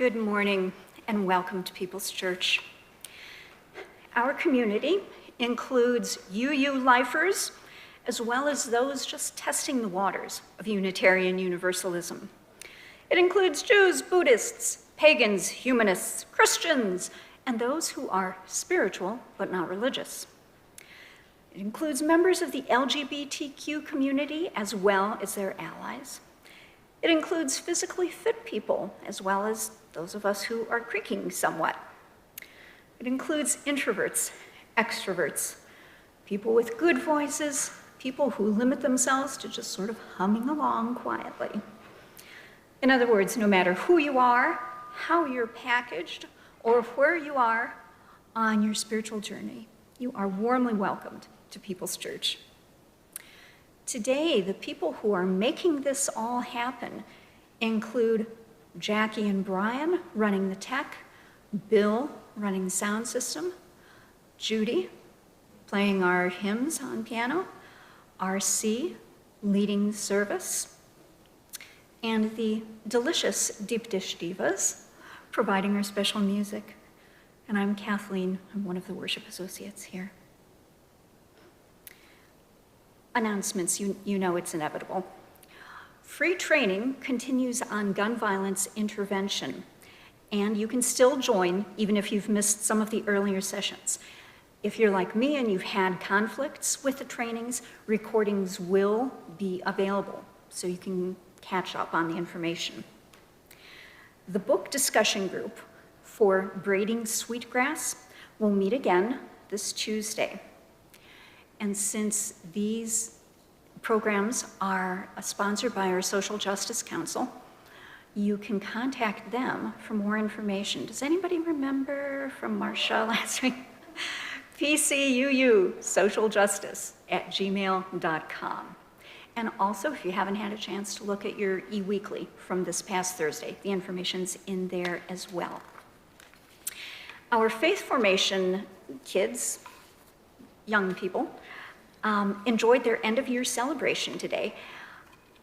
Good morning and welcome to People's Church. Our community includes UU lifers as well as those just testing the waters of Unitarian Universalism. It includes Jews, Buddhists, pagans, humanists, Christians, and those who are spiritual but not religious. It includes members of the LGBTQ community as well as their allies. It includes physically fit people as well as those of us who are creaking somewhat. It includes introverts, extroverts, people with good voices, people who limit themselves to just sort of humming along quietly. In other words, no matter who you are, how you're packaged, or where you are on your spiritual journey, you are warmly welcomed to People's Church. Today, the people who are making this all happen include Jackie and Brian running the tech, Bill running the sound system, Judy playing our hymns on piano, RC leading the service, and the delicious Deep Dish Divas providing our special music. And I'm Kathleen, I'm one of the worship associates here. Announcements, you know it's inevitable. Free training continues on gun violence intervention, and you can still join even if you've missed some of the earlier sessions. If you're like me and you've had conflicts with the trainings, recordings will be available, so you can catch up on the information. The book discussion group for Braiding Sweetgrass will meet again this Tuesday. And since these programs are sponsored by our Social Justice Council, you can contact them for more information. Does anybody remember from Marcia last week? PCUU socialjustice@gmail.com. And also, if you haven't had a chance to look at your e-weekly from this past Thursday, the information's in there as well. Our faith formation kids, young people, enjoyed their end-of-year celebration today,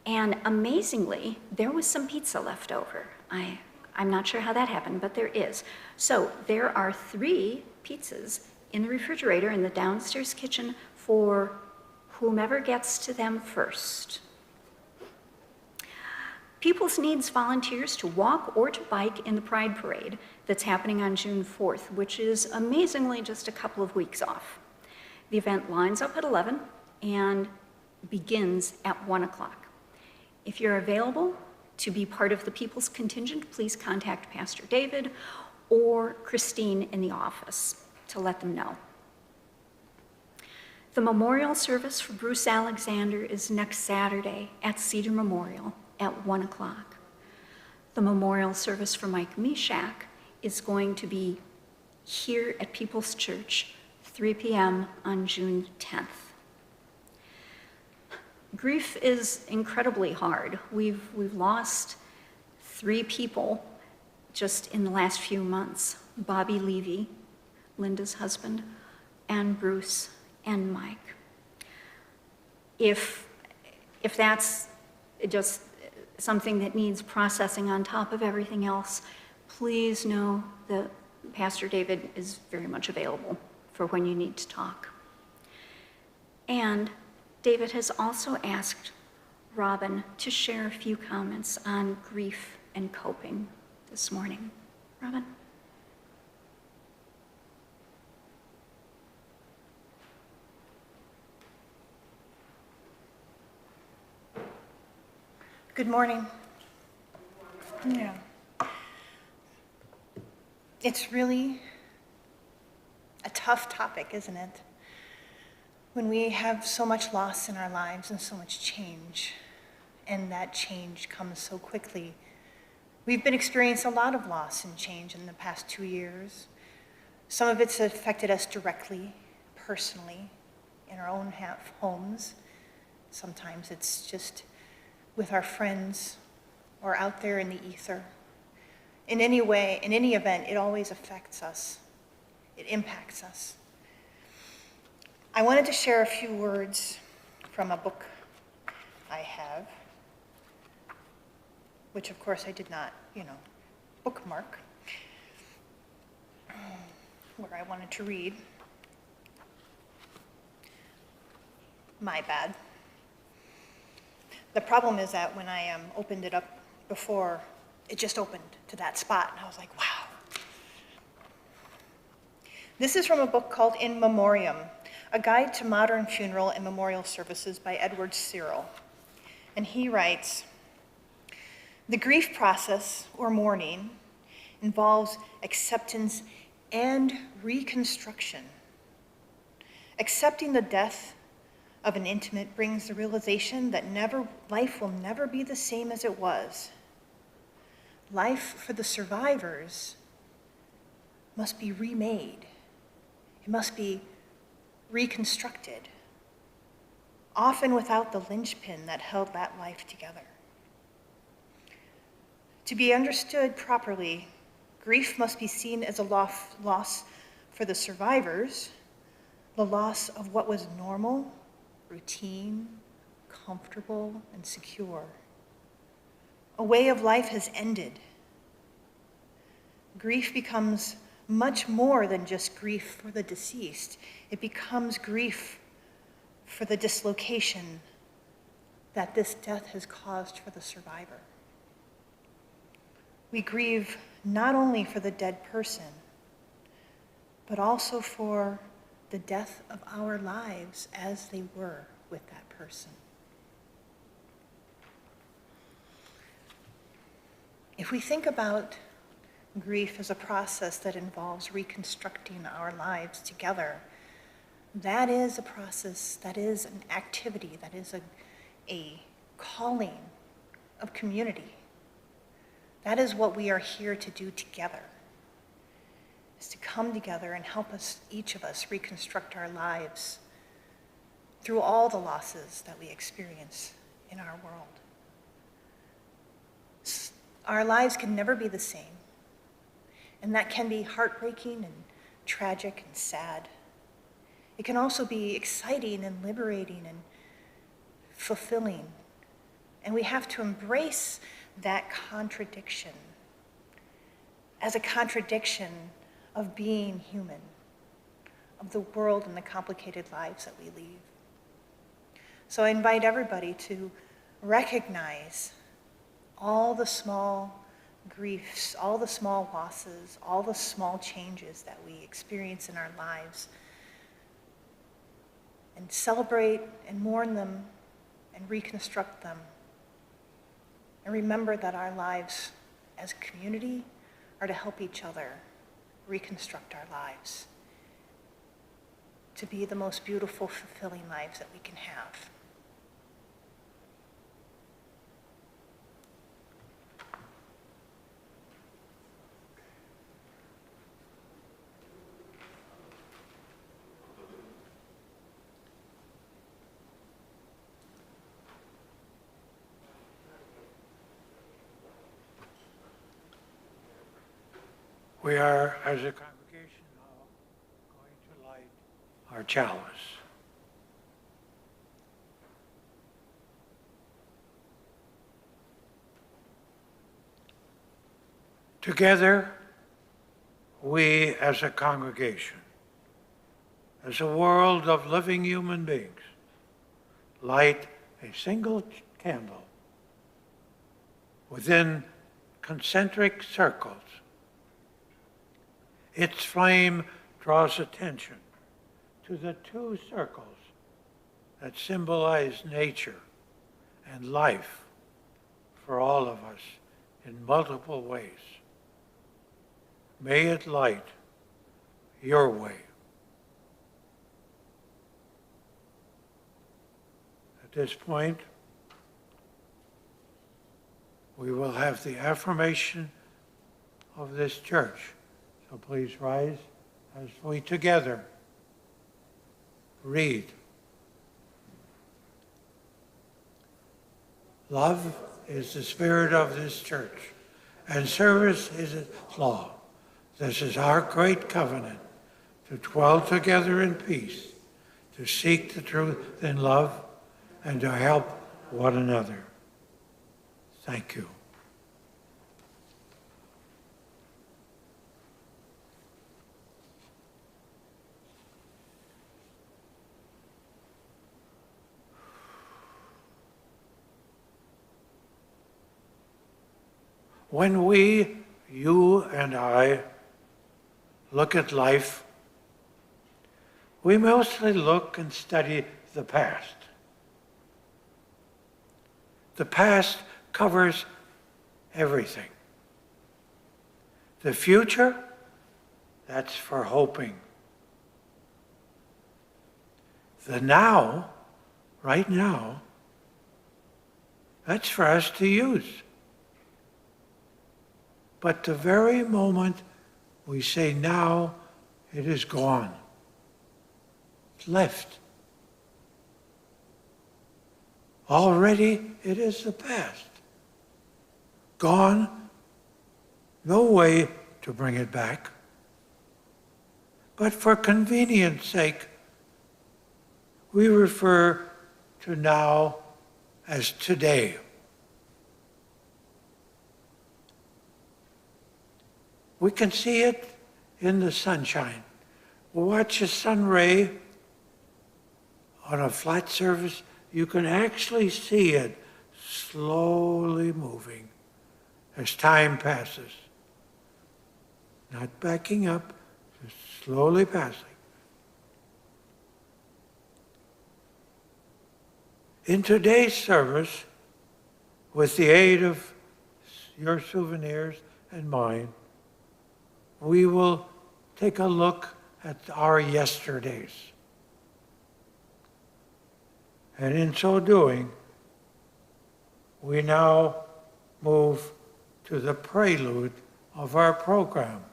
and amazingly, there was some pizza left over. I'm not sure how that happened, but there is. So there are 3 pizzas in the refrigerator in the downstairs kitchen for whomever gets to them first. Peoples needs volunteers to walk or to bike in the Pride Parade that's happening on June 4th, which is amazingly just a couple of weeks off. The event lines up at 11 and begins at 1 o'clock. If you're available to be part of the People's contingent, please contact Pastor David or Christine in the office to let them know. The memorial service for Bruce Alexander is next Saturday at Cedar Memorial at 1 o'clock. The memorial service for Mike Mishak is going to be here at People's Church 3 p.m. on June 10th. Grief is incredibly hard. We've lost 3 people just in the last few months. Bobby Levy, Linda's husband, and Bruce and Mike. If that's just something that needs processing on top of everything else, please know that Pastor David is very much available for when you need to talk. And David has also asked Robin to share a few comments on grief and coping this morning. Robin? Good morning. Yeah. It's really a tough topic, isn't it? When we have so much loss in our lives and so much change, and that change comes so quickly. We've been experiencing a lot of loss and change in the past 2 years. Some of it's affected us directly, personally, in our own homes. Sometimes it's just with our friends or out there in the ether. In any way, in any event, it always affects us. It impacts us. I wanted to share a few words from a book I have, which of course I did not, bookmark where I wanted to read. My bad. The problem is that when I opened it up before, it just opened to that spot, and I was like, wow. This is from a book called In Memoriam, A Guide to Modern Funeral and Memorial Services by Edward Searle. And he writes, the grief process, or mourning, involves acceptance and reconstruction. Accepting the death of an intimate brings the realization that life will never be the same as it was. Life for the survivors must be remade. It must be reconstructed, often without the linchpin that held that life together. To be understood properly, grief must be seen as a loss for the survivors, the loss of what was normal, routine, comfortable, and secure. A way of life has ended. Grief becomes much more than just grief for the deceased. It becomes grief for the dislocation that this death has caused for the survivor. We grieve not only for the dead person, but also for the death of our lives as they were with that person. If we think about grief as a process that involves reconstructing our lives together, that is a process, that is an activity, that is a calling of community. That is what we are here to do together, is to come together and help us, each of us, reconstruct our lives through all the losses that we experience in our world. Our lives can never be the same, and that can be heartbreaking and tragic and sad. It can also be exciting and liberating and fulfilling, and we have to embrace that contradiction as a contradiction of being human, of the world and the complicated lives that we lead. So I invite everybody to recognize all the small griefs, all the small losses, all the small changes that we experience in our lives, and celebrate and mourn them and reconstruct them. And remember that our lives as a community are to help each other reconstruct our lives to be the most beautiful, fulfilling lives that we can have. We are, as a congregation now, going to light our chalice. Together, we as a congregation, as a world of living human beings, light a single candle within concentric circles. Its flame draws attention to the two circles that symbolize nature and life for all of us in multiple ways. May it light your way. At this point, we will have the affirmation of this church. So please rise as we together read. Love is the spirit of this church, and service is its law. This is our great covenant, to dwell together in peace, to seek the truth in love, and to help one another. Thank you. When we, you and I, look at life, we mostly look and study the past. The past covers everything. The future, that's for hoping. The now, right now, that's for us to use. But the very moment we say now, it is gone. It's left. Already it is the past. Gone, no way to bring it back. But for convenience sake, we refer to now as today. We can see it in the sunshine. We'll watch a sun ray on a flat surface. You can actually see it slowly moving as time passes. Not backing up, just slowly passing. In today's service, with the aid of your souvenirs and mine, we will take a look at our yesterdays. And in so doing, we now move to the prelude of our program,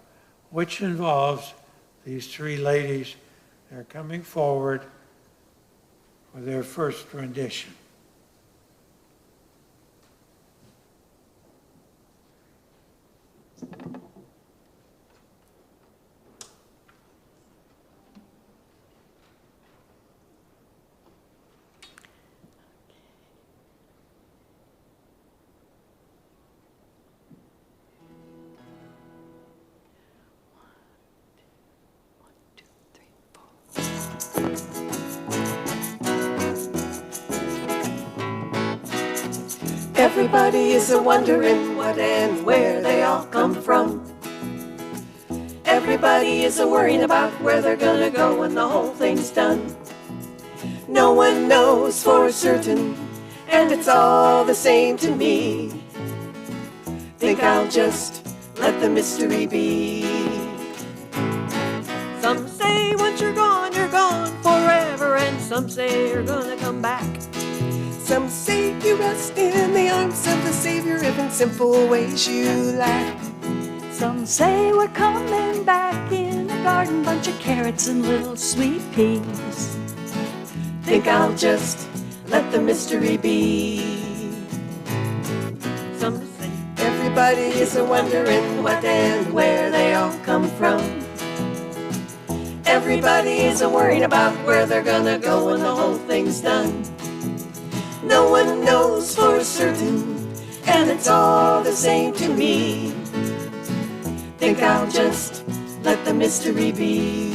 which involves these three ladies. They're coming forward for their first rendition. Everybody is a-wondering what and where they all come from. Everybody is a-worrying about where they're gonna go when the whole thing's done. No one knows for certain, and it's all the same to me. Think I'll just let the mystery be. Some say once you're gone forever, and some say you're gonna come back. Some say you rest in the arms of the Savior if in simple ways you lack. Some say we're coming back in a garden, bunch of carrots and little sweet peas. Think I'll just let the mystery be. Some say everybody is a-wondering what and where they all come from. Everybody is a-worrying about where they're gonna go when the whole thing's done. No one knows for certain, and it's all the same to me. Think I'll just let the mystery be.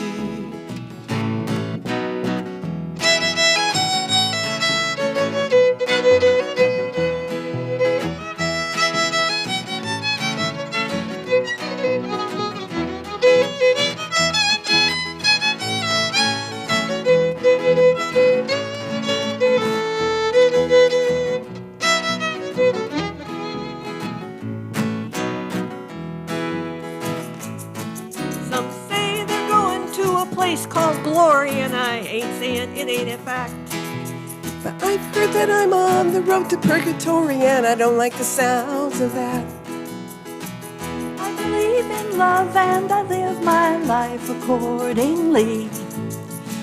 Called glory, and I ain't saying it ain't a fact. But I've heard that I'm on the road to purgatory, and I don't like the sounds of that. I believe in love and I live my life accordingly.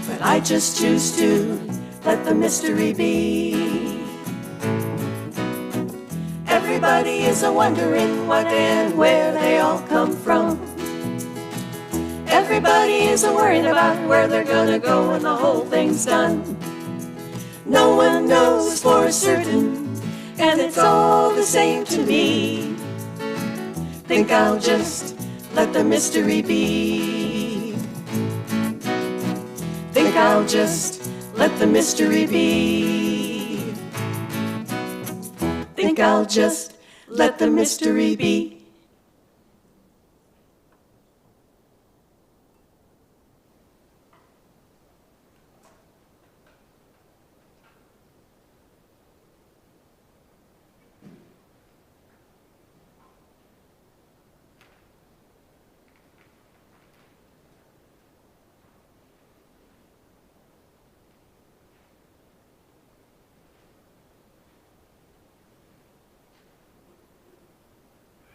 But I just choose to let the mystery be. Everybody is a-wondering what and where they all come from. Everybody is a-worrying about where they're gonna go when the whole thing's done. No one knows for certain, and it's all the same to me. Think I'll just let the mystery be. Think I'll just let the mystery be. Think I'll just let the mystery be.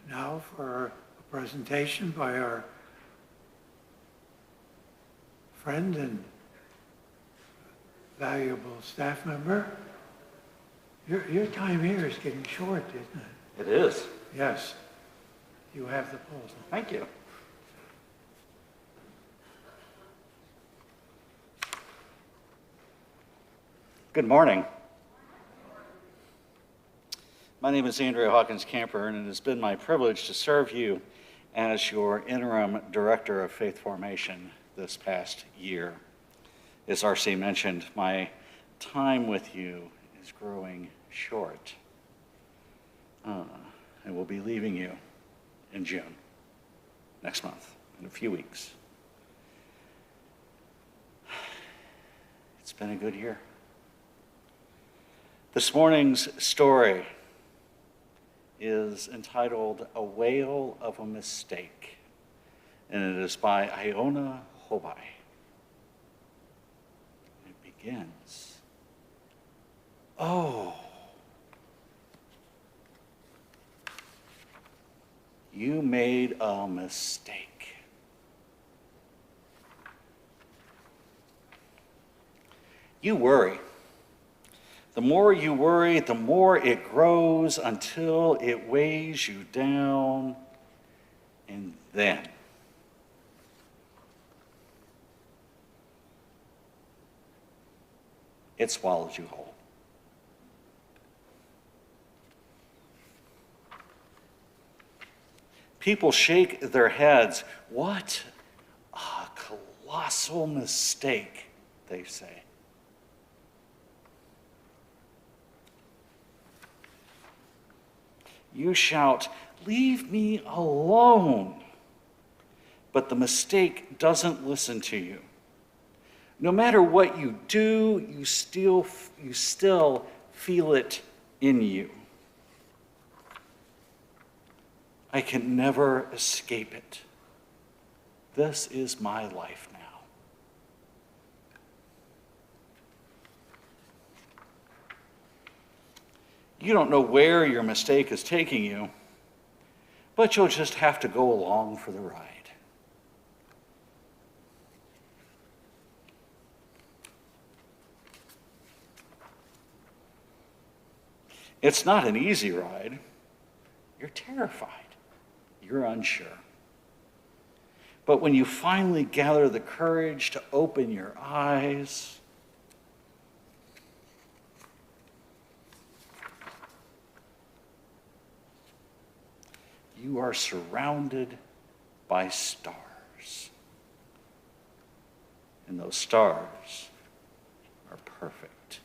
Now for a presentation by our friend and valuable staff member. Your time here is getting short, isn't it? It is. Yes. You have the pulse. Thank you. Good morning. My name is Andrea Hawkins Camper, and it has been my privilege to serve you as your interim director of faith formation this past year. As R.C. mentioned, my time with you is growing short. I will be leaving you in June, next month, in a few weeks. It's been a good year. This morning's story is entitled A Whale of a Mistake, and it is by Iona Hobai. It begins, "Oh, you made a mistake. You worry. The more you worry, the more it grows until it weighs you down, and then it swallows you whole." People shake their heads. "What a colossal mistake," they say. You shout, "Leave me alone." But the mistake doesn't listen to you. No matter what you do, you still feel it in you. I can never escape it. This is my life now. You don't know where your mistake is taking you, but you'll just have to go along for the ride. It's not an easy ride. You're terrified. You're unsure. But when you finally gather the courage to open your eyes, you are surrounded by stars. And those stars are perfect.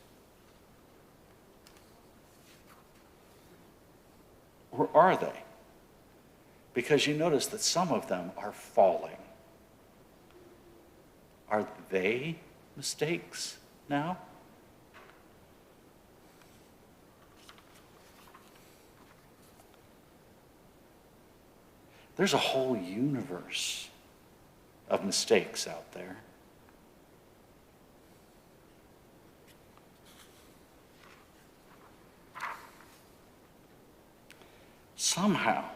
Or are they? Because you notice that some of them are falling. Are they mistakes now? There's a whole universe of mistakes out there. Somehow,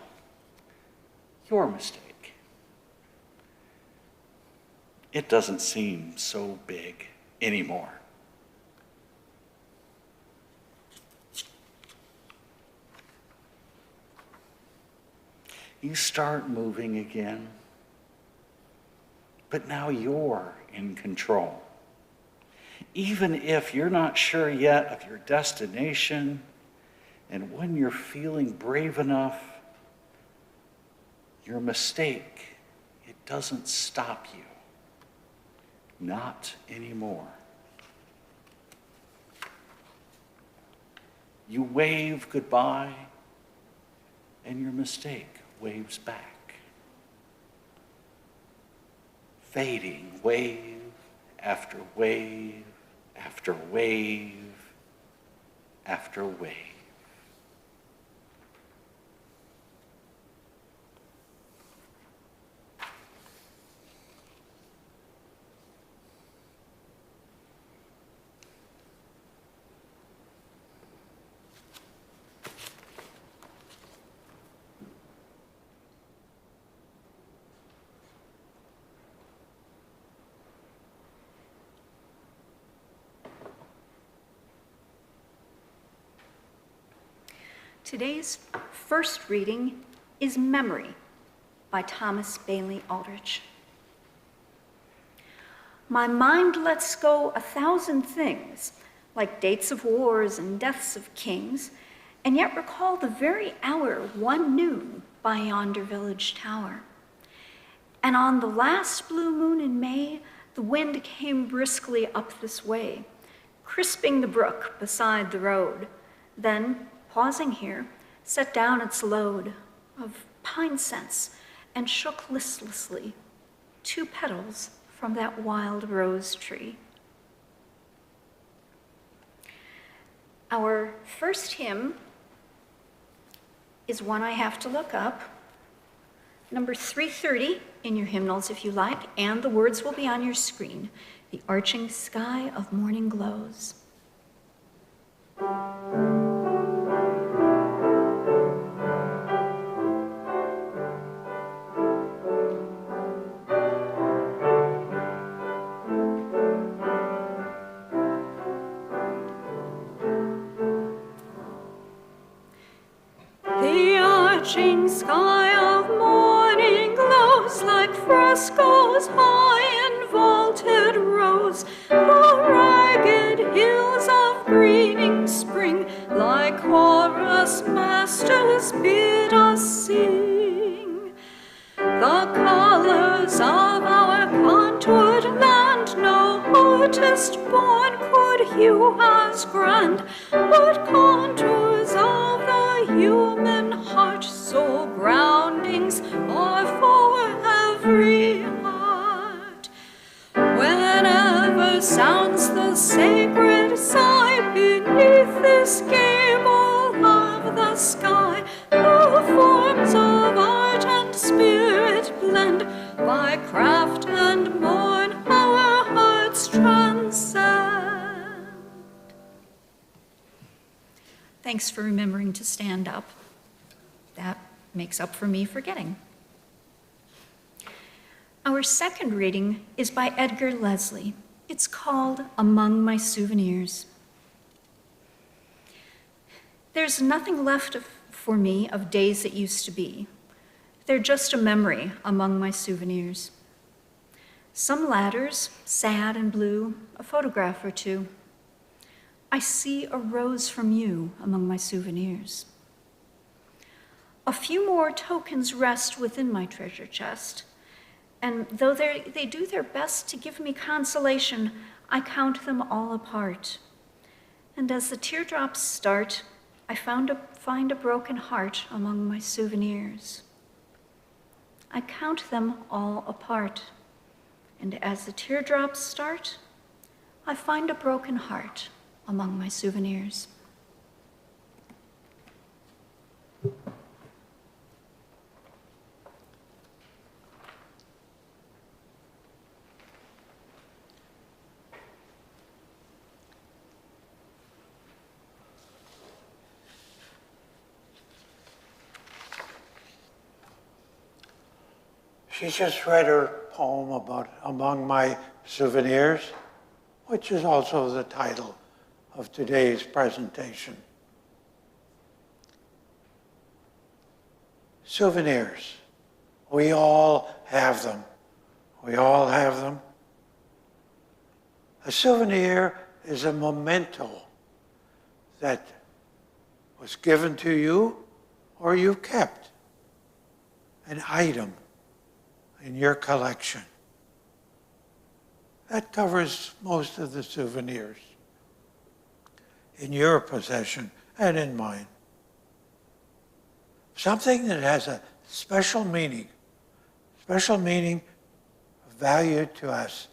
your mistake, it doesn't seem so big anymore. You start moving again, but now you're in control. Even if you're not sure yet of your destination, and when you're feeling brave enough, your mistake, it doesn't stop you. Not anymore. You wave goodbye, and your mistake waves back, fading wave after wave after wave after wave. Today's first reading is Memory by Thomas Bailey Aldrich. My mind lets go 1,000 things, like dates of wars and deaths of kings, and yet recall the very hour 1 noon by yonder village tower. And on the last blue moon in May, the wind came briskly up this way, crisping the brook beside the road, then, pausing here, set down its load of pine scents and shook listlessly 2 petals from that wild rose tree. Our first hymn is one I have to look up, number 330 in your hymnals if you like, and the words will be on your screen. The arching sky of morning glows. The arching sky of morning glows like frescoes high in vaulted rows. The ragged hills of greening spring like chorus masters bid us sing. The colors of our contoured land no artist born could hew as grand, but contours of the human heart, so groundings are for every heart. Whenever sounds the sacred sigh beneath this gable of the sky, the forms of art and spirit blend, by craft and morn our hearts transcend. Thanks for remembering to stand up. That makes up for me forgetting. Our second reading is by Edgar Leslie. It's called Among My Souvenirs. There's nothing left for me of days that used to be. They're just a memory among my souvenirs. Some ladders, sad and blue, a photograph or 2. I see a rose from you among my souvenirs. A few more tokens rest within my treasure chest, and though they do their best to give me consolation, I count them all apart. And as the teardrops start, I find a broken heart among my souvenirs. I count them all apart, and as the teardrops start, I find a broken heart among my souvenirs. She just read her poem about Among My Souvenirs, which is also the title of today's presentation. Souvenirs. We all have them. We all have them. A souvenir is a memento that was given to you or you kept, an item in your collection. That covers most of the souvenirs in your possession and in mine. something that has a special meaning of value to us.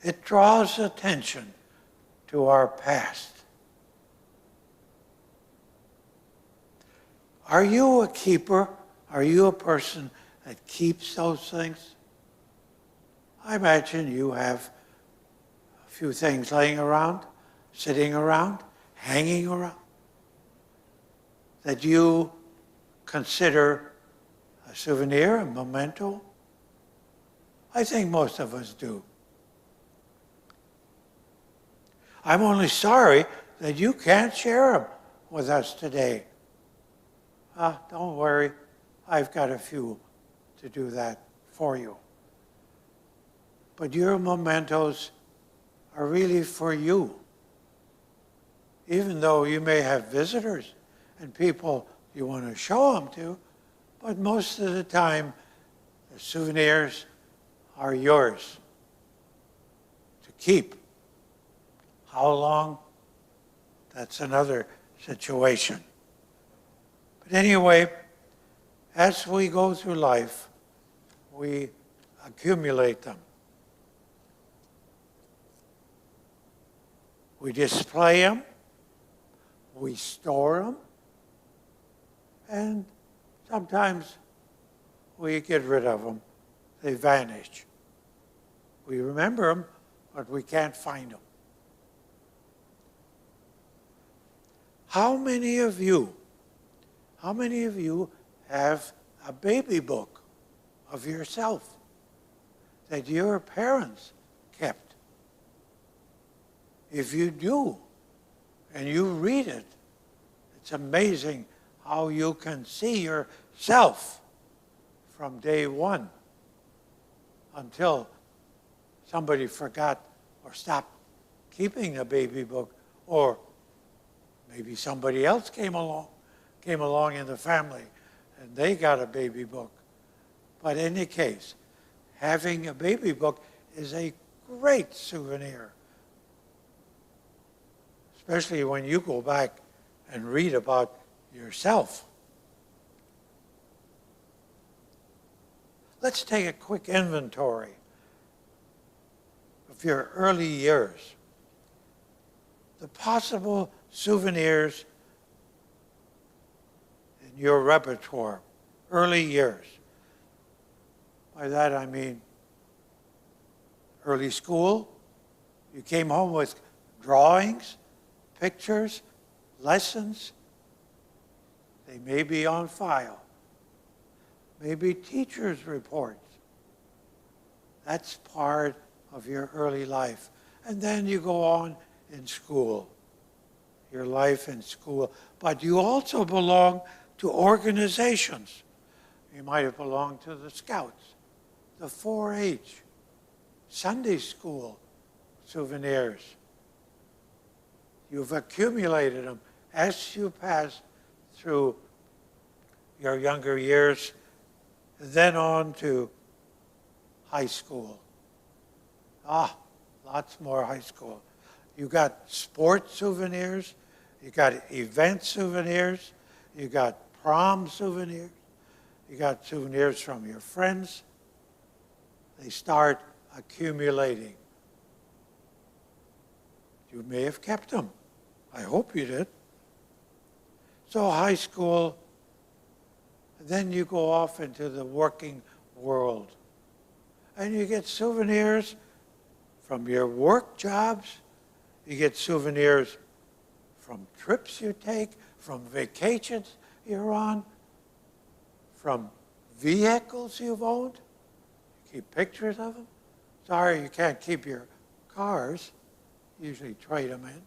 It draws attention to our past. Are you a keeper? Are you a person that keeps those things? I imagine you have a few things laying around, sitting around, hanging around, that you consider a souvenir, a memento. I think most of us do. I'm only sorry that you can't share them with us today. Don't worry, I've got a few to do that for you. But your mementos are really for you. Even though you may have visitors and people you want to show them to, but most of the time, the souvenirs are yours to keep. How long? That's another situation. But anyway, as we go through life, we accumulate them. We display them, we store them, and sometimes we get rid of them. They vanish. We remember them, but we can't find them. How many of you have a baby book of yourself that your parents kept? If you do, and you read it, it's amazing how you can see yourself from day one until somebody forgot or stopped keeping a baby book, or maybe somebody else came along in the family and they got a baby book. But in any case, having a baby book is a great souvenir, especially when you go back and read about yourself. Let's take a quick inventory of your early years, the possible souvenirs in your repertoire, early years. By that I mean early school. You came home with drawings, pictures, lessons. They may be on file. Maybe teachers' reports. That's part of your early life. And then you go on in school, your life in school. But you also belong to organizations. You might have belonged to the Scouts, the 4-H, Sunday school souvenirs. You've accumulated them as you pass through your younger years, then on to high school. Lots more high school. You got sports souvenirs, you got event souvenirs, you got prom souvenirs, you got souvenirs from your friends. They start accumulating. You may have kept them. I hope you did. So high school, then you go off into the working world. And you get souvenirs from your work jobs. You get souvenirs from trips you take, from vacations you're on, from vehicles you've owned. You keep pictures of them. Sorry, you can't keep your cars. Usually trade them in.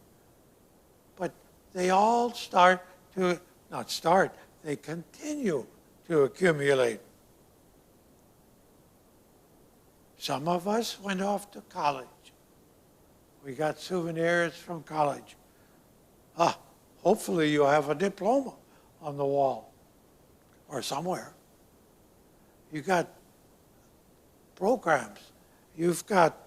But they all they continue to accumulate. Some of us went off to college. We got souvenirs from college. Hopefully you have a diploma on the wall or somewhere. You got programs. You've got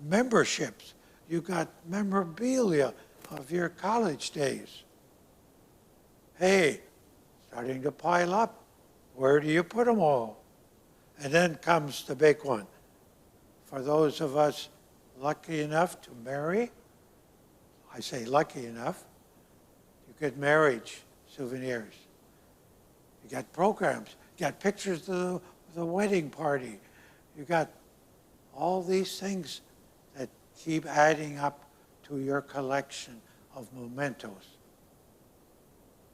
memberships. You've got memorabilia of your college days. Hey, starting to pile up. Where do you put them all? And then comes the big one. For those of us lucky enough to marry, I say lucky enough, you get marriage souvenirs. You got programs. You got pictures of the wedding party. You got all these things that keep adding up to your collection of mementos.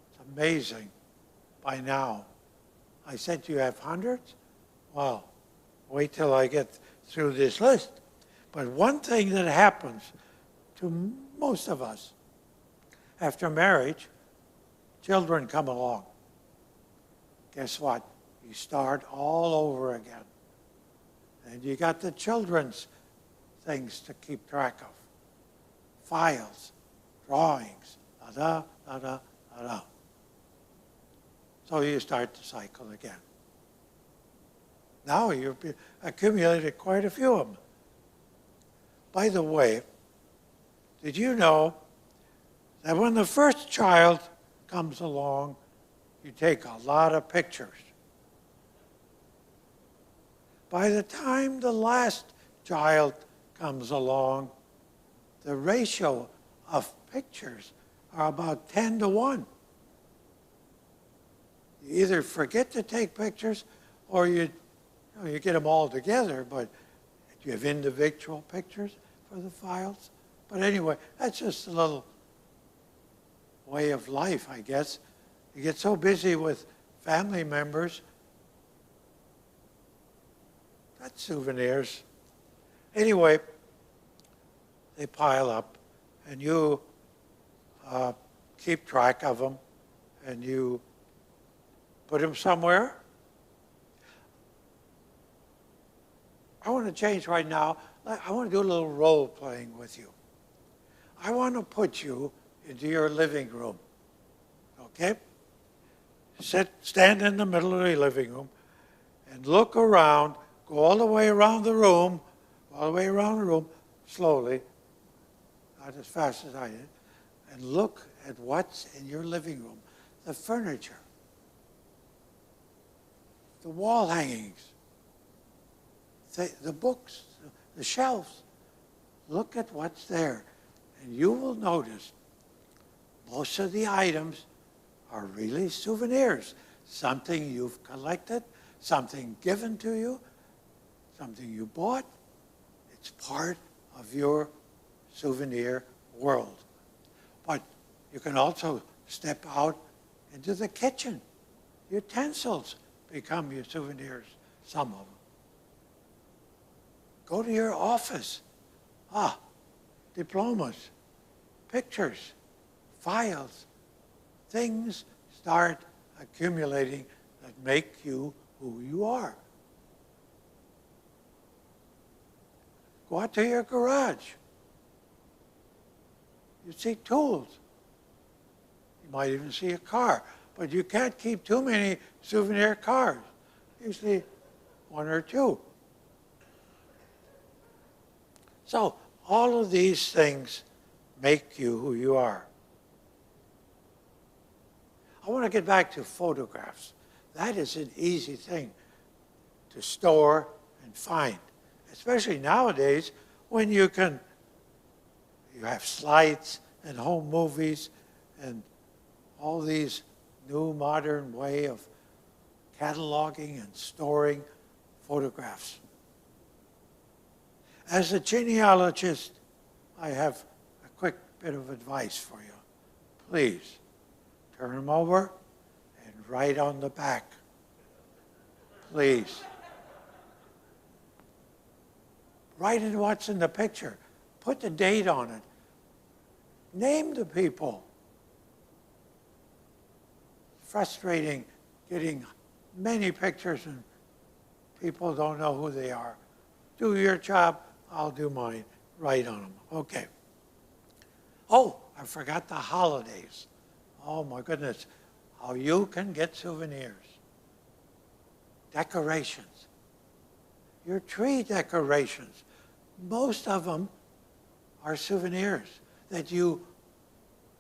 It's amazing by now. I said you have hundreds? Well, wait till I get through this list. But one thing that happens to most of us after marriage, children come along. Guess what? You start all over again. And you got the children's things to keep track of. Files, drawings, da-da, da-da, da-da. So you start the cycle again. Now you've accumulated quite a few of them. By the way, did you know that when the first child comes along, you take a lot of pictures? By the time the last child comes along, the ratio of pictures are about 10 to 1. You either forget to take pictures or you get them all together, but you have individual pictures for the files. But anyway, that's just a little way of life, I guess. You get so busy with family members. That's souvenirs. Anyway, they pile up, and you keep track of them, and you put them somewhere. I want to change right now. I want to do a little role playing with you. I want to put you into your living room, okay? Stand in the middle of the living room and look around, go all the way around the room, slowly, not as fast as I did, and look at what's in your living room. The furniture, the wall hangings, the books, the shelves. Look at what's there, and you will notice most of the items are really souvenirs, something you've collected, something given to you, something you bought. It's part of your souvenir world. But you can also step out into the kitchen. Utensils become your souvenirs, some of them. Go to your office. Diplomas, pictures, files. Things start accumulating that make you who you are. Go out to your garage. You see tools. You might even see a car, but you can't keep too many souvenir cars. Usually one or two. So all of these things make you who you are. I want to get back to photographs. That is an easy thing to store and find, especially nowadays when you have slides and home movies and all these new modern way of cataloging and storing photographs. As a genealogist, I have a quick bit of advice for you. Please, turn them over and write on the back. Please. Write in what's in the picture. Put the date on it. Name the people. Frustrating getting many pictures and people don't know who they are. Do your job, I'll do mine. Write on them. Okay. Oh, I forgot the holidays. Oh my goodness, how you can get souvenirs. Decorations. Your tree decorations. Most of them are souvenirs that you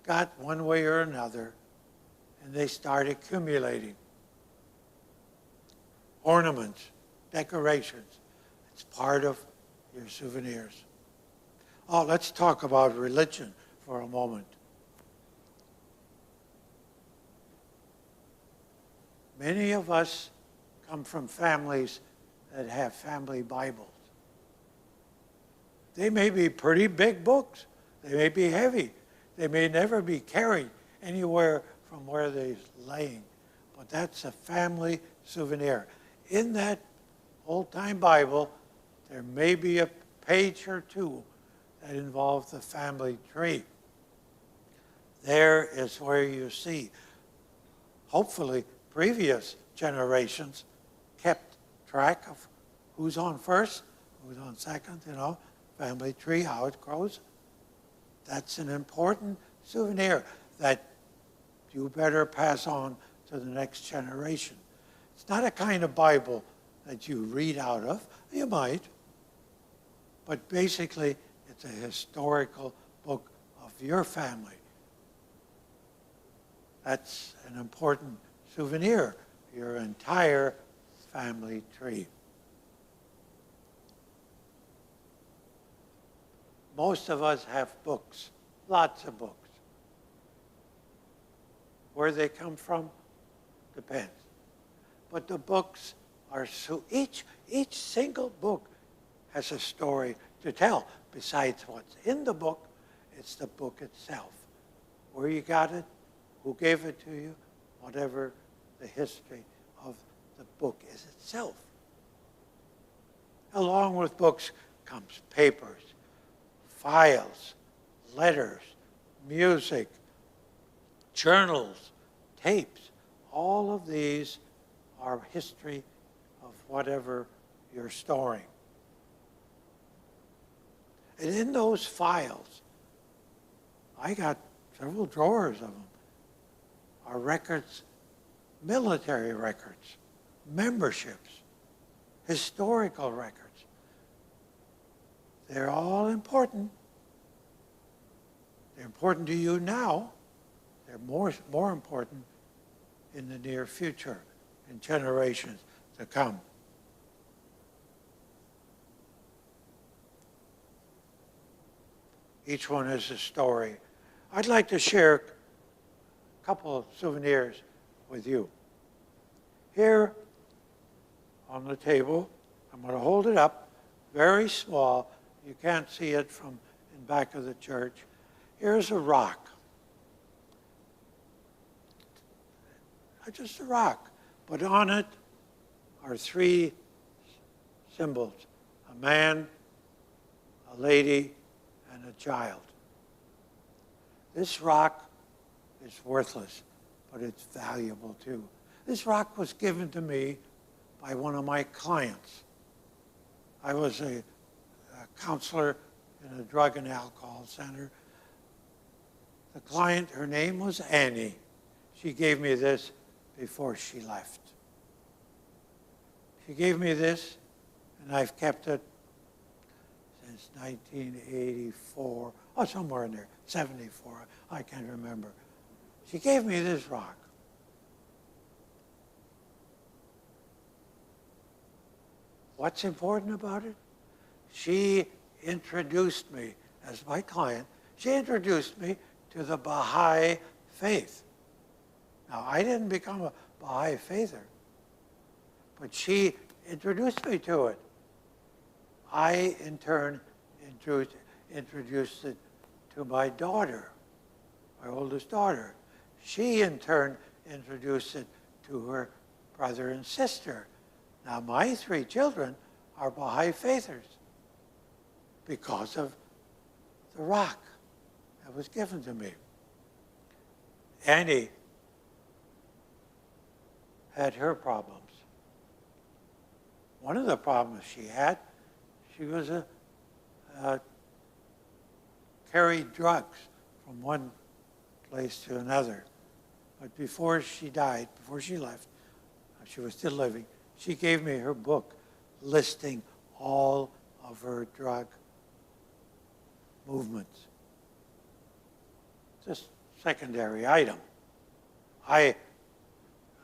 got one way or another and they start accumulating. Ornaments, decorations, it's part of your souvenirs. Oh, let's talk about religion for a moment. Many of us come from families that have family Bibles. They may be pretty big books. They may be heavy. They may never be carried anywhere from where they're laying. But that's a family souvenir. In that old-time Bible, there may be a page or two that involve the family tree. There is where you see, hopefully, previous generations kept track of who's on first, who's on second, family tree, how it grows. That's an important souvenir that you better pass on to the next generation. It's not a kind of Bible that you read out of. You might. But basically, it's a historical book of your family. That's an important souvenir, your entire family tree. Most of us have books, lots of books. Where they come from depends. But the books are each single book has a story to tell. Besides what's in the book, it's the book itself. Where you got it, who gave it to you, whatever the history of the book is itself. Along with books comes papers, files, letters, music, journals, tapes. All of these are history of whatever you're storing. And in those files, I got several drawers of them, are records, military records, memberships, historical records. They're all important. They're important to you now. They're more important in the near future, in generations to come. Each one has a story. I'd like to share a couple of souvenirs with you. Here on the table, I'm going to hold it up, very small. You can't see it from in back of the church. Here's a rock. Just a rock. But on it are three symbols: a man, a lady, and a child. This rock is worthless, but it's valuable too. This rock was given to me by one of my clients. I was a counselor in a drug and alcohol center. The client, her name was Annie. She gave me this before she left. She gave me this, and I've kept it since 1984, or somewhere in there, 74, I can't remember. She gave me this rock. What's important about it? She introduced me, as my client, she introduced me to the Baha'i faith. Now, I didn't become a Baha'i faither, but she introduced me to it. I, in turn, introduced it to my daughter, my oldest daughter. She, in turn, introduced it to her brother and sister. Now, my three children are Baha'i faithers because of the rock that was given to me. Annie had her problems. One of the problems she had, she was carried drugs from one place to another. But before she died, before she left, she was still living, she gave me her book listing all of her drug movements. Just secondary item. a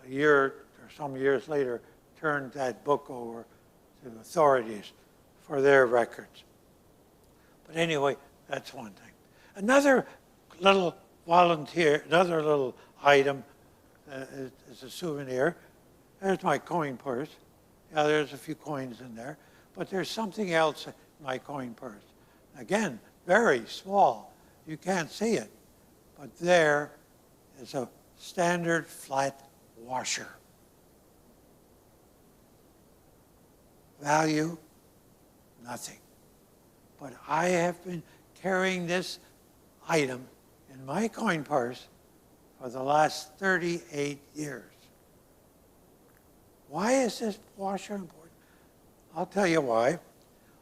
year or some years later, turned that book over to the authorities for their records. But anyway, that's one thing. Another little another little item is a souvenir. There's my coin purse. Yeah, there's a few coins in there. But there's something else in my coin purse. Again, very small. You can't see it. But there is a standard flat washer. Value, nothing. But I have been carrying this item in my coin purse for the last 38 years. Why is this washer important? I'll tell you why.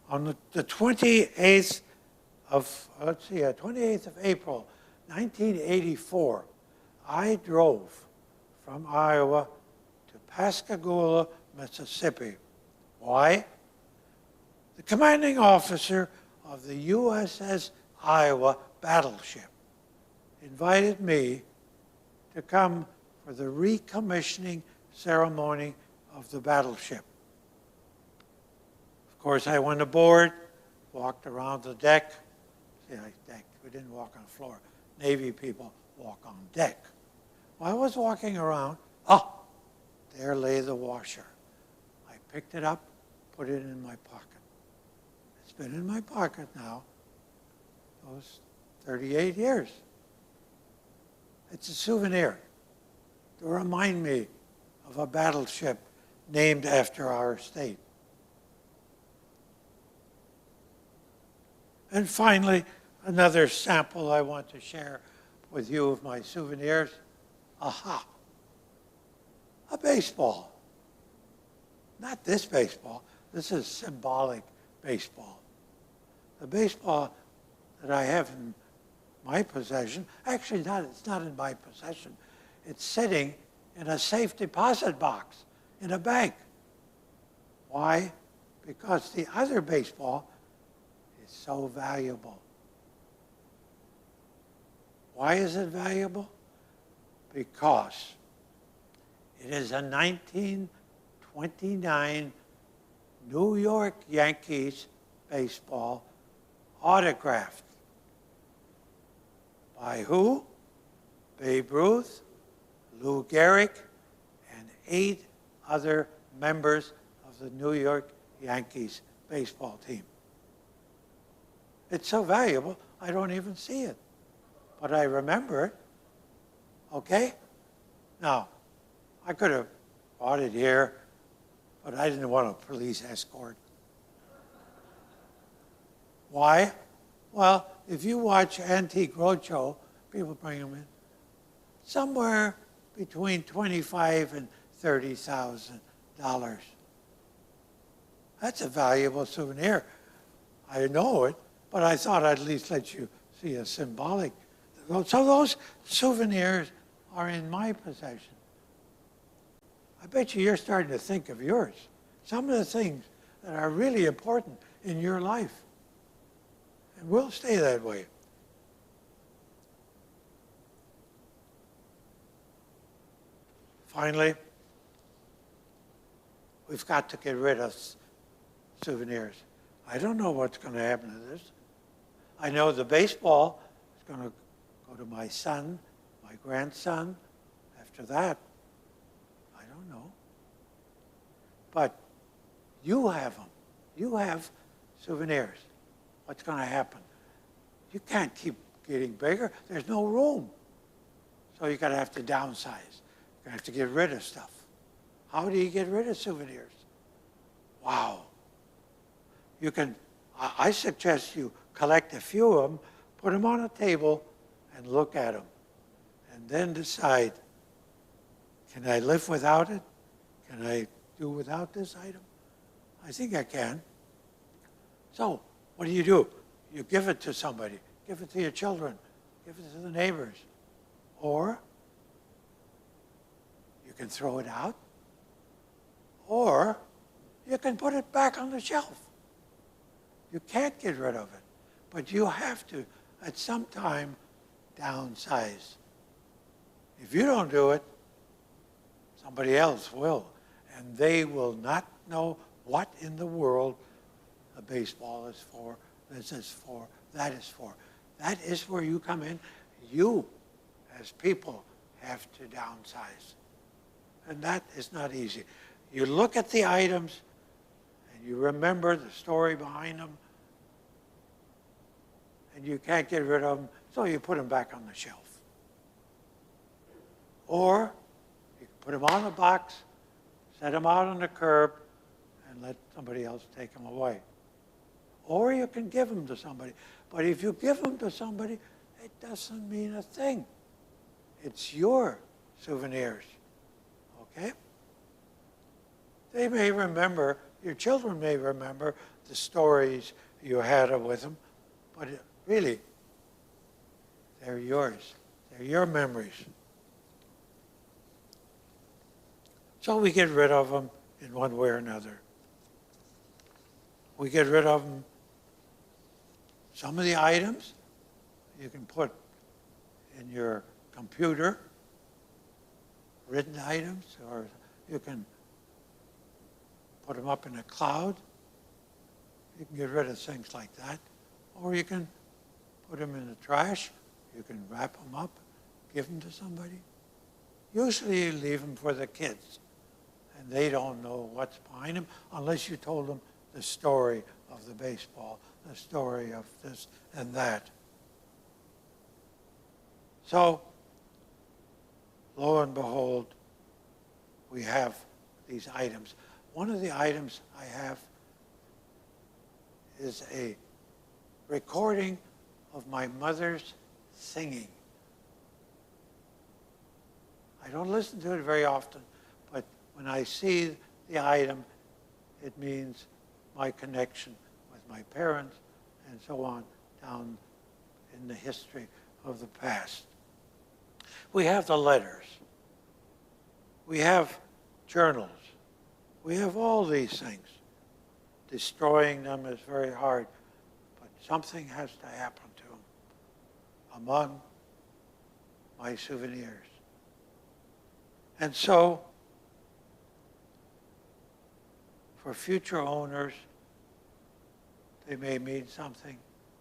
On the 28th of, 28th of April, 1984, I drove from Iowa to Pascagoula, Mississippi. Why? The commanding officer of the USS Iowa battleship invited me to come for the recommissioning ceremony of the battleship. Of course, I went aboard, walked around the deck. See, deck, we didn't walk on the floor. Navy people walk on deck. While I was walking around, there lay the washer. I picked it up, put it in my pocket. It's been in my pocket now those 38 years. It's a souvenir to remind me of a battleship named after our state. And finally, another sample I want to share with you of my souvenirs. Aha! A baseball. Not this baseball. This is symbolic baseball. The baseball that I have in my possession, actually it's not in my possession. It's sitting in a safe deposit box in a bank. Why? Because the other baseball is so valuable. Why is it valuable? Because it is a 1929 New York Yankees baseball autographed. By who? Babe Ruth, Lou Gehrig, and 8 other members of the New York Yankees baseball team. It's so valuable, I don't even see it. But I remember it. Okay? Now, I could have bought it here, but I didn't want a police escort. Why? Well, if you watch Antique Roadshow, people bring them in, somewhere between $25,000 and $30,000. That's a valuable souvenir. I know it, but I thought I'd at least let you see a symbolic. So those souvenirs are in my possession. I bet you're starting to think of yours. Some of the things that are really important in your life. And will stay that way. Finally, we've got to get rid of souvenirs. I don't know what's going to happen to this. I know the baseball is going to go to my son, my grandson. After that, I don't know. But you have them. You have souvenirs. What's going to happen? You can't keep getting bigger. There's no room. So you're going to have to downsize. You're going to have to get rid of stuff. How do you get rid of souvenirs? Wow. You can, I suggest you collect a few of them, put them on a table, and look at them. And then decide, can I live without it? Can I do without this item? I think I can. So, what do? You give it to somebody. Give it to your children. Give it to the neighbors. Or you can throw it out. Or you can put it back on the shelf. You can't get rid of it. But you have to, at some time, downsize. If you don't do it, somebody else will. And they will not know what in the world a baseball is for, this is for, that is for. That is where you come in. You, as people, have to downsize. And that is not easy. You look at the items, and you remember the story behind them, and you can't get rid of them, so you put them back on the shelf. Or you can put them on a box, set them out on the curb, and let somebody else take them away. Or you can give them to somebody. But if you give them to somebody, it doesn't mean a thing. It's your souvenirs, okay? They may remember, your children may remember the stories you had with them, but really, they're yours. They're your memories. So we get rid of them in one way or another. We get rid of them. Some of the items you can put in your computer, written items, or you can put them up in a cloud. You can get rid of things like that. Or you can put them in the trash. You can wrap them up, give them to somebody. Usually you leave them for the kids, and they don't know what's behind them unless you told them the story of the baseball, the story of this and that. So, lo and behold, we have these items. One of the items I have is a recording of my mother's singing. I don't listen to it very often, but when I see the item, it means my connection with my parents and so on down in the history of the past. We have the letters. We have journals. We have all these things. Destroying them is very hard, but something has to happen to them. Among my souvenirs. And so, for future owners, they may mean something,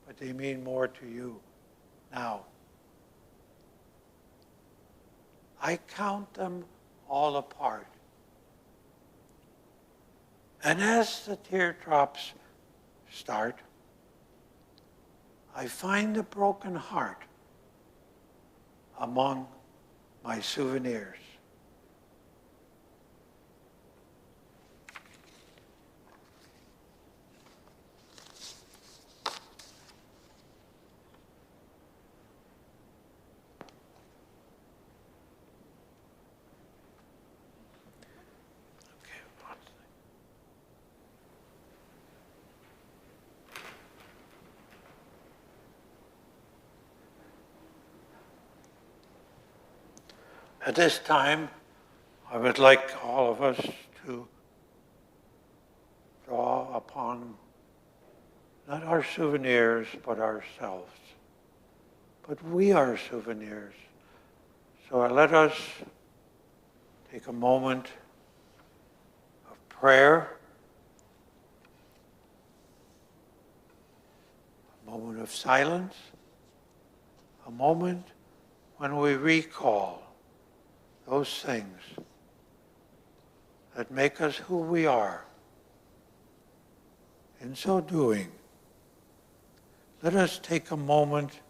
but they mean more to you now. I count them all apart. And as the teardrops start, I find a broken heart among my souvenirs. At this time, I would like all of us to draw upon not our souvenirs, but ourselves. But we are souvenirs. So let us take a moment of prayer, a moment of silence, a moment when we recall those things that make us who we are. In so doing, let us take a moment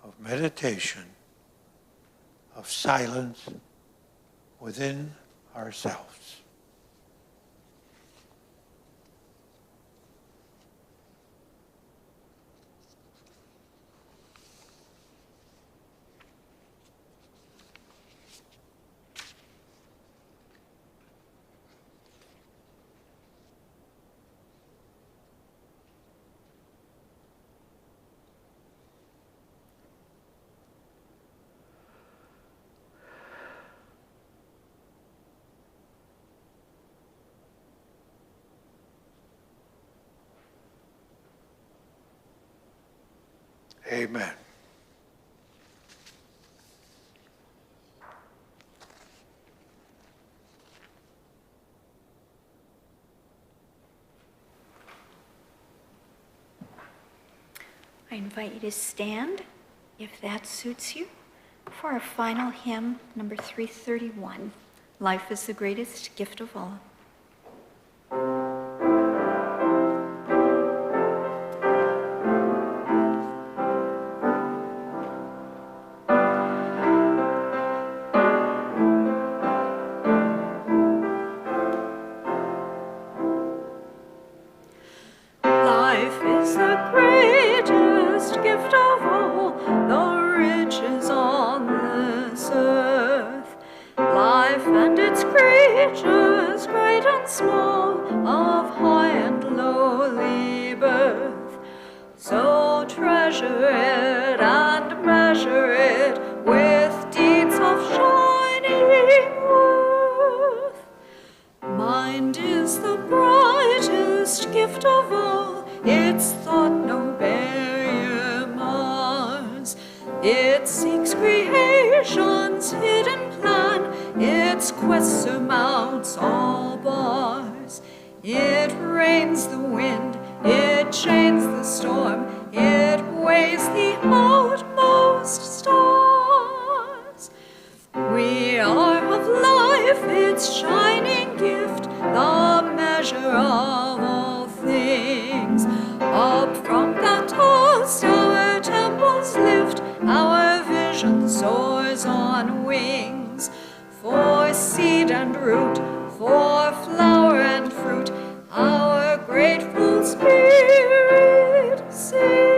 of meditation, of silence within ourselves. Amen. I invite you to stand, if that suits you, for our final hymn, number 331, Life is the Greatest Gift of All. Life is the greatest gift of all, the riches on this earth. Life and its creatures, great and small, of high and lowly birth. So treasure it and measure it with deeds of shining worth. Mind is the brightest gift of all, its thought no barrier mars. It seeks creation's hidden plan, its quest surmounts all bars. It rains the wind, it chains the storm, it weighs the outmost stars. We are of life, its shining gift, the measure of all things. Up from that dust our temples lift, our vision soars on wings. For seed and root, for flower and fruit, our grateful spirit sings.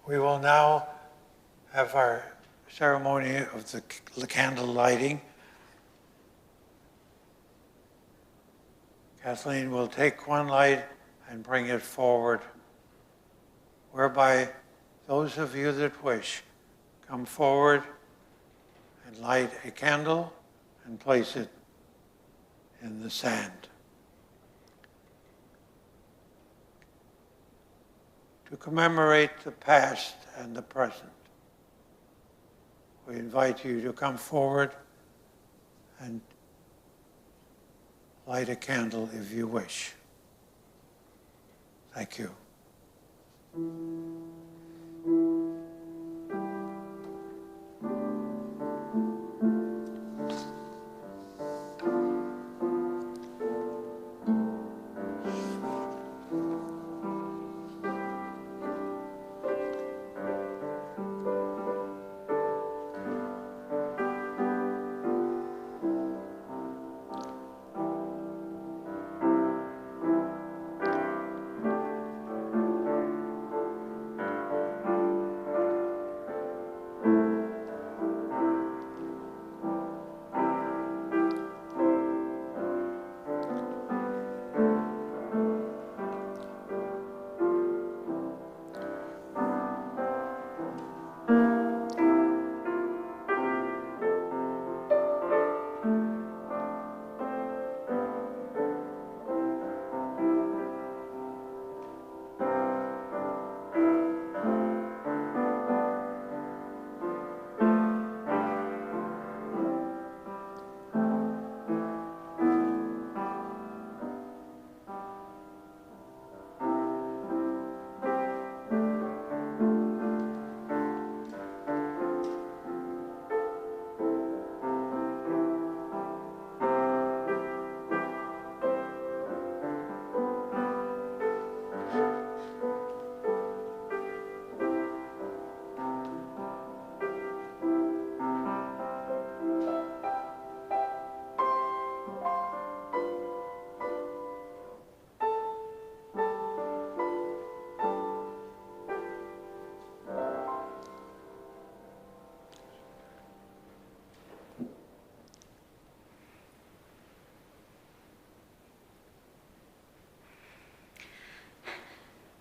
We will now have our ceremony of the candle lighting. Kathleen will take one light and bring it forward, whereby those of you that wish come forward and light a candle and place it in the sand. To commemorate the past and the present, we invite you to come forward and light a candle if you wish. Thank you.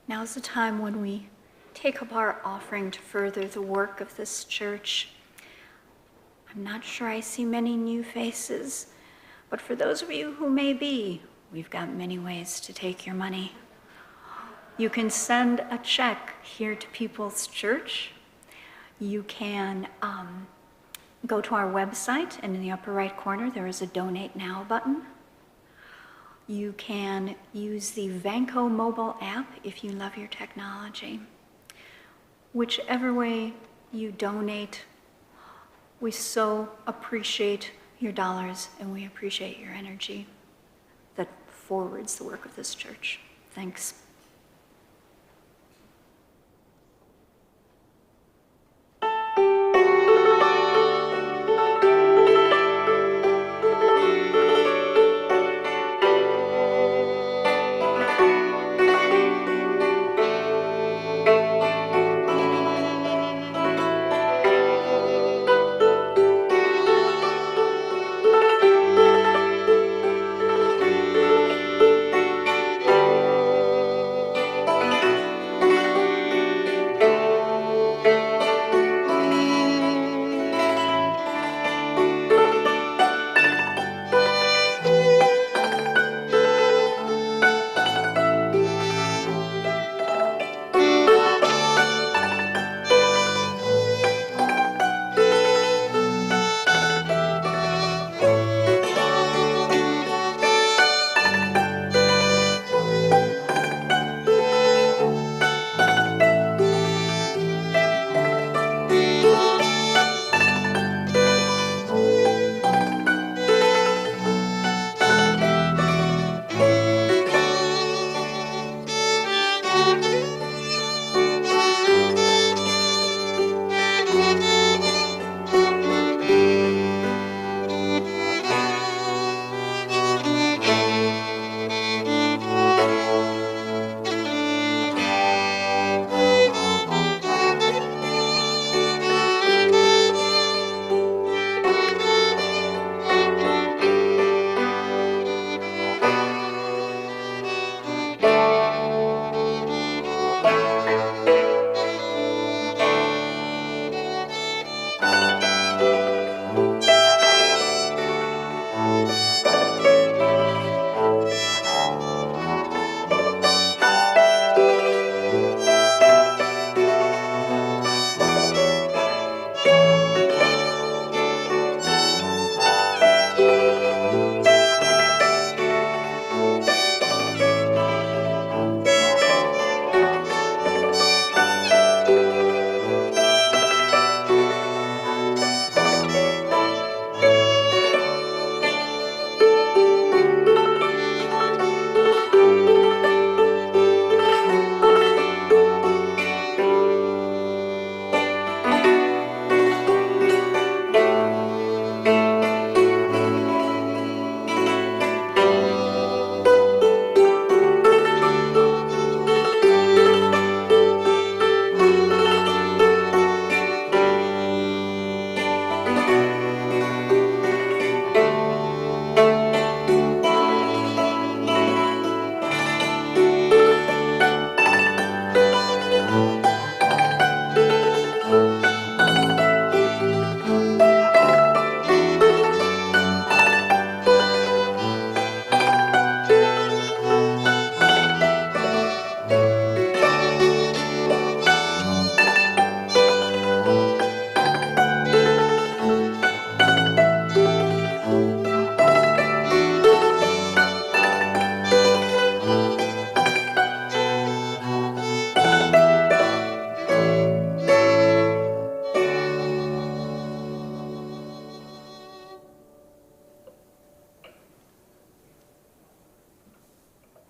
Now's the time when we take up our offering to further the work of this church. I'm not sure I see many new faces, But for those of you who may be, we've got many ways to take your money. You can send a check here to People's Church. You can go to our website, and in the upper right corner, there is a Donate Now button. You can use the Vanco mobile app if you love your technology. Whichever way you donate, we so appreciate your dollars and we appreciate your energy that forwards the work of this church. Thanks.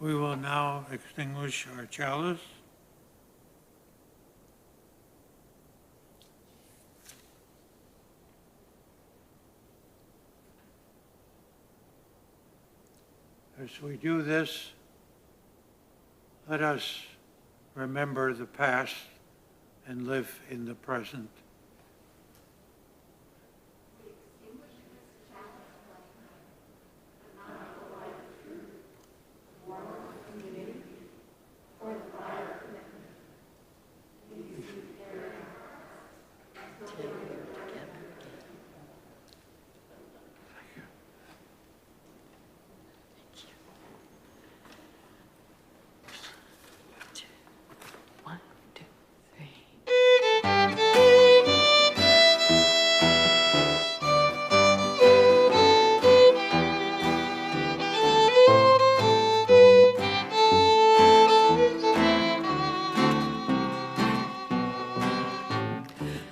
We will now extinguish our chalice. As we do this, let us remember the past and live in the present.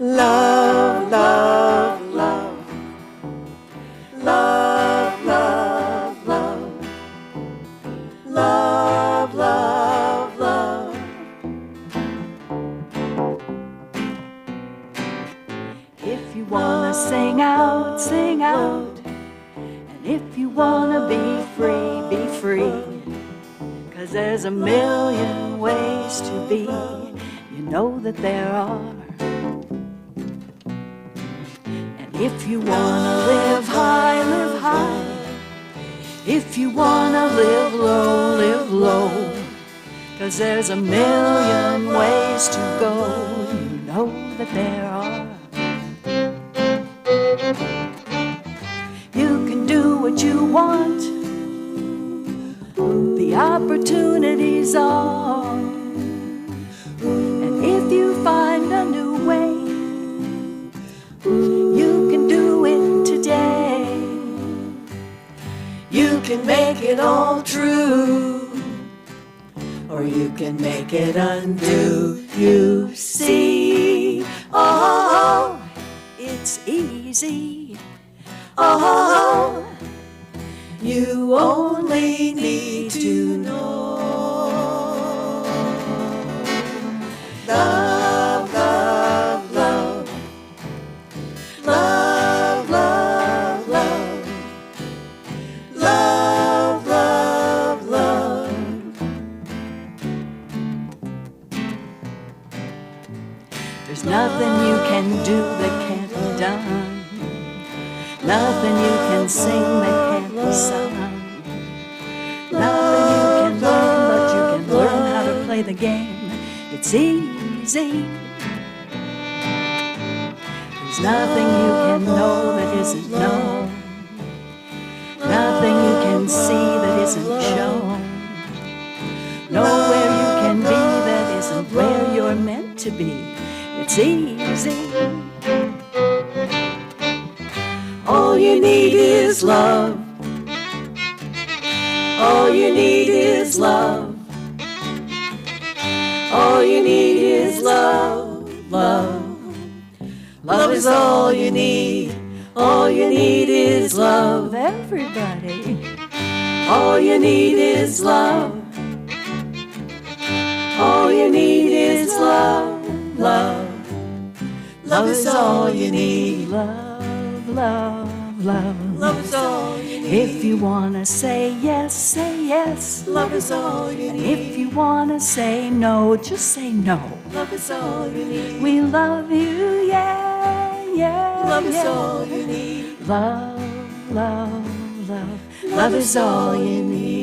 Love, love, love. Love, love, love. Love, love, love. If you wanna sing out, sing out. And if you wanna be free, be free. 'Cause there's a million ways to be. You know that there are. And if you wanna live high, live high. If you wanna live low, live low. 'Cause there's a million ways to go. You know that there are. You can do what you want. The opportunities are. And if you find a new way, you can do it today. You can make it all true, or you can make it undo. You see, oh, It's easy. oh, you only need to know. Love, love, love. Love, love, love. Love, love, love. There's nothing you can do that can't be done. Nothing you can sing that can't be sung. Nothing you can learn, but you can learn how to play the game. It's easy. There's nothing you can know that isn't known. Nothing you can see that isn't shown. Nowhere you can be that isn't where you're meant to be. It's easy. All you need is love. All you need is love. All you need is love, love. Love is all you need. All you need is love. Everybody. All you need is love. All you need is love, love. Love is all you need. Love, love, love. Love is all you need. If you wanna say yes, say yes. Love is all you And need. if you wanna say no, just say no. Love is all you need. We love you, yeah, yeah. Love is yeah. all you need. Love, love, love. Love is all you need.